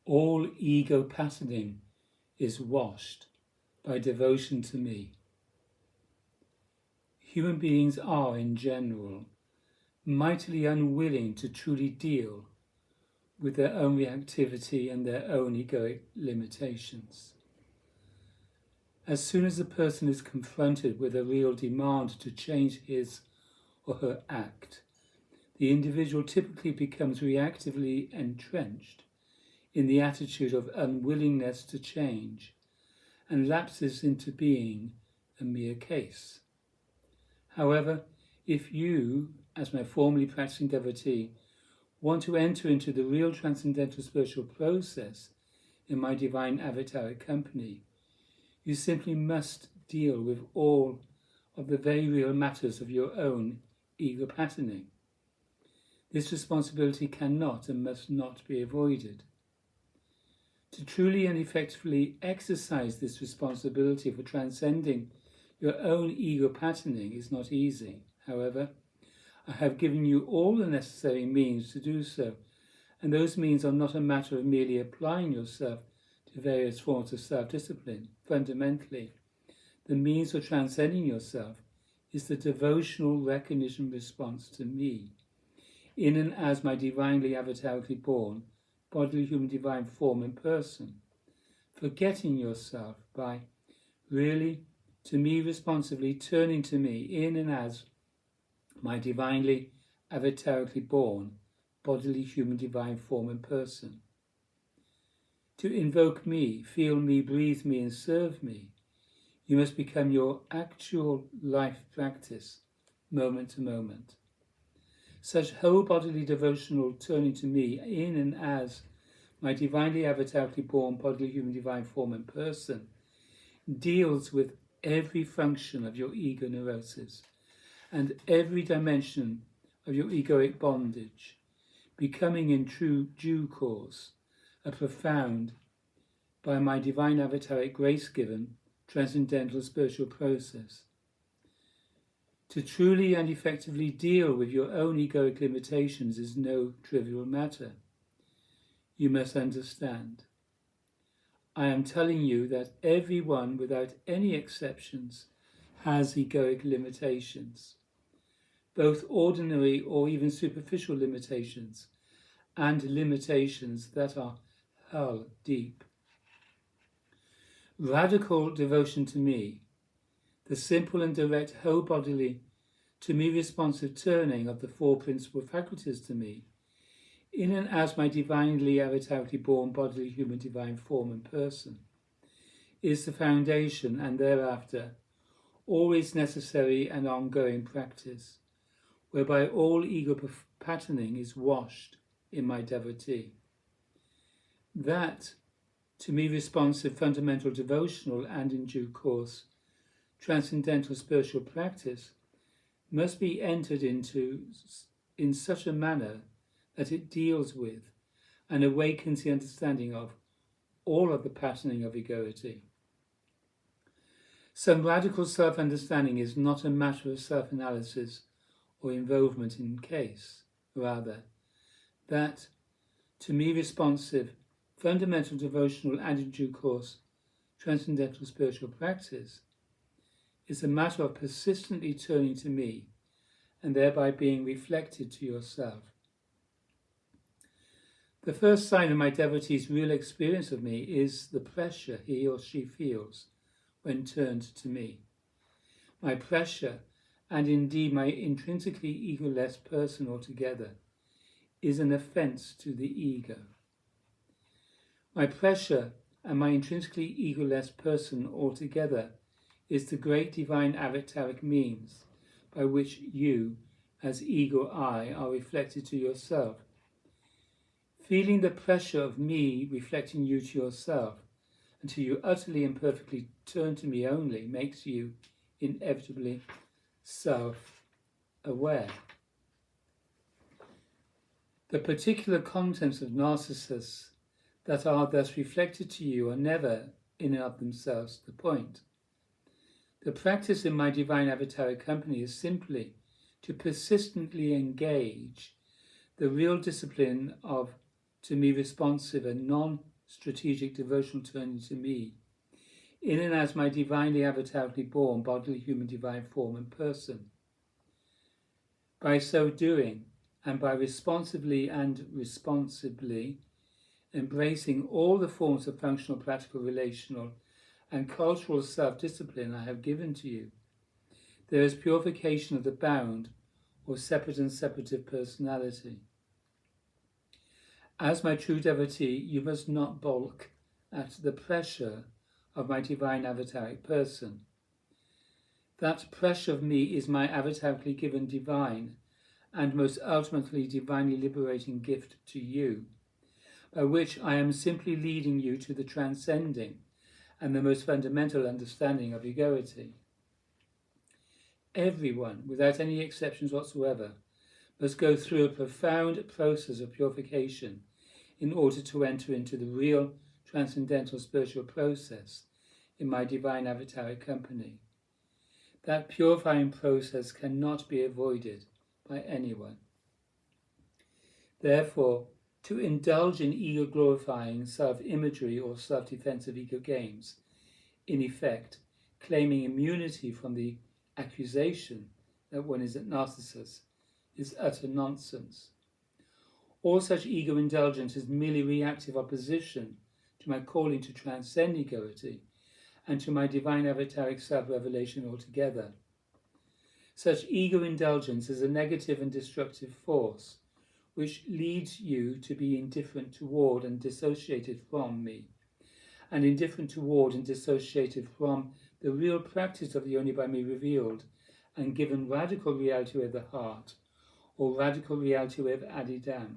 All ego patterning is washed by devotion to me. Human beings are, in general, mightily unwilling to truly deal with their own reactivity and their own egoic limitations. As soon as a person is confronted with a real demand to change his or her act, the individual typically becomes reactively entrenched in the attitude of unwillingness to change and lapses into being a mere case. However, if you, as my formerly practicing devotee, want to enter into the real transcendental spiritual process in my divine avataric company, you simply must deal with all of the very real matters of your own ego patterning. This responsibility cannot and must not be avoided. To truly and effectively exercise this responsibility for transcending your own ego patterning is not easy. However, I have given you all the necessary means to do so, and those means are not a matter of merely applying yourself to various forms of self-discipline. Fundamentally, the means of transcending yourself is the devotional recognition response to me, in and as my divinely avatarically born, bodily human divine form and person, forgetting yourself by really, to me responsively, turning to me in and as my divinely avatarically born, bodily human divine form and person. To invoke me, feel me, breathe me, and serve me, you must become your actual life practice, moment to moment. Such whole bodily devotional turning to me in and as my divinely avatarically born, bodily human divine form and person deals with every function of your ego neurosis and every dimension of your egoic bondage, becoming in true due course a profound, by my divine avataric grace-given, transcendental spiritual process. To truly and effectively deal with your own egoic limitations is no trivial matter. You must understand. I am telling you that everyone, without any exceptions, has egoic limitations, both ordinary or even superficial limitations, and limitations that are hell deep. Radical devotion to me, the simple and direct whole bodily, to me responsive turning of the four principal faculties to me, in and as my divinely avatarically born bodily human divine form and person, is the foundation and thereafter always necessary and ongoing practice, whereby all ego patterning is washed in my devotee. That, to me responsive fundamental devotional and in due course transcendental spiritual practice must be entered into in such a manner that it deals with and awakens the understanding of all of the patterning of egoity. Some radical self-understanding is not a matter of self-analysis or involvement in case, rather, that, to me responsive, fundamental devotional and in due course transcendental spiritual practice is a matter of persistently turning to me and thereby being reflected to yourself. The first sign of my devotee's real experience of me is the pressure he or she feels when turned to me. My pressure, and indeed my intrinsically egoless person altogether, is an offence to the ego. My pressure and my intrinsically egoless person altogether is the great divine avataric means by which you, as ego I, are reflected to yourself. Feeling the pressure of me reflecting you to yourself until you utterly and perfectly turn to me only makes you inevitably self-aware. The particular contents of narcissists that are thus reflected to you are never in and of themselves the point. The practice in my divine avataric company is simply to persistently engage the real discipline of, to me responsive and strategic devotional turning to me, in and as my divinely avatarically born bodily human divine form and person. By so doing, and by responsibly embracing all the forms of functional, practical, relational, and cultural self-discipline I have given to you, there is purification of the bound or separate and separative personality. As my true devotee, you must not balk at the pressure of my divine avataric person. That pressure of me is my avatarically given divine and most ultimately divinely liberating gift to you, by which I am simply leading you to the transcending and the most fundamental understanding of egoity. Everyone, without any exceptions whatsoever, must go through a profound process of purification in order to enter into the real transcendental spiritual process in my divine avataric company. That purifying process cannot be avoided by anyone. Therefore, to indulge in ego-glorifying self-imagery or self-defensive ego games, in effect, claiming immunity from the accusation that one is a narcissist, is utter nonsense. All such ego indulgence is merely reactive opposition to my calling to transcend egoity and to my divine avataric self-revelation altogether. Such ego indulgence is a negative and destructive force which leads you to be indifferent toward and dissociated from me, and indifferent toward and dissociated from the real practice of the only by me revealed and given radical reality of the heart, or radical reality of Adidam.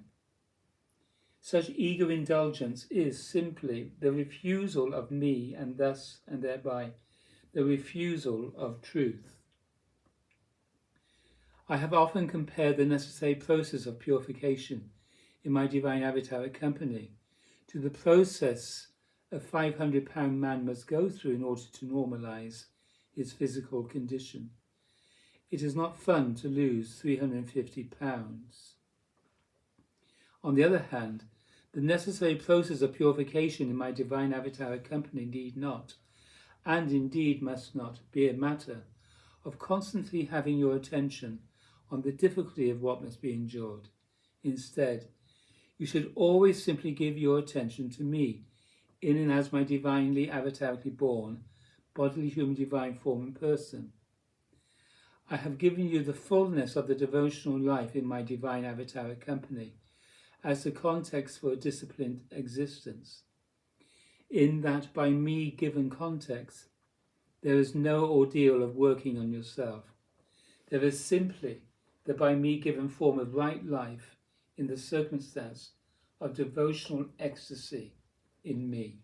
Such ego indulgence is simply the refusal of me and thus and thereby the refusal of truth. I have often compared the necessary process of purification in my divine avataric company to the process a 500-pound man must go through in order to normalize his physical condition. It is not fun to lose 350 pounds. On the other hand, the necessary process of purification in my divine avataric company need not, and indeed must not, be a matter of constantly having your attention on the difficulty of what must be endured. Instead, you should always simply give your attention to me, in and as my divinely avatarically born, bodily human divine form and person. I have given you the fullness of the devotional life in my divine avataric company as the context for a disciplined existence. In that by me given context, there is no ordeal of working on yourself. There is simply the by me given form of right life in the circumstance of devotional ecstasy in me.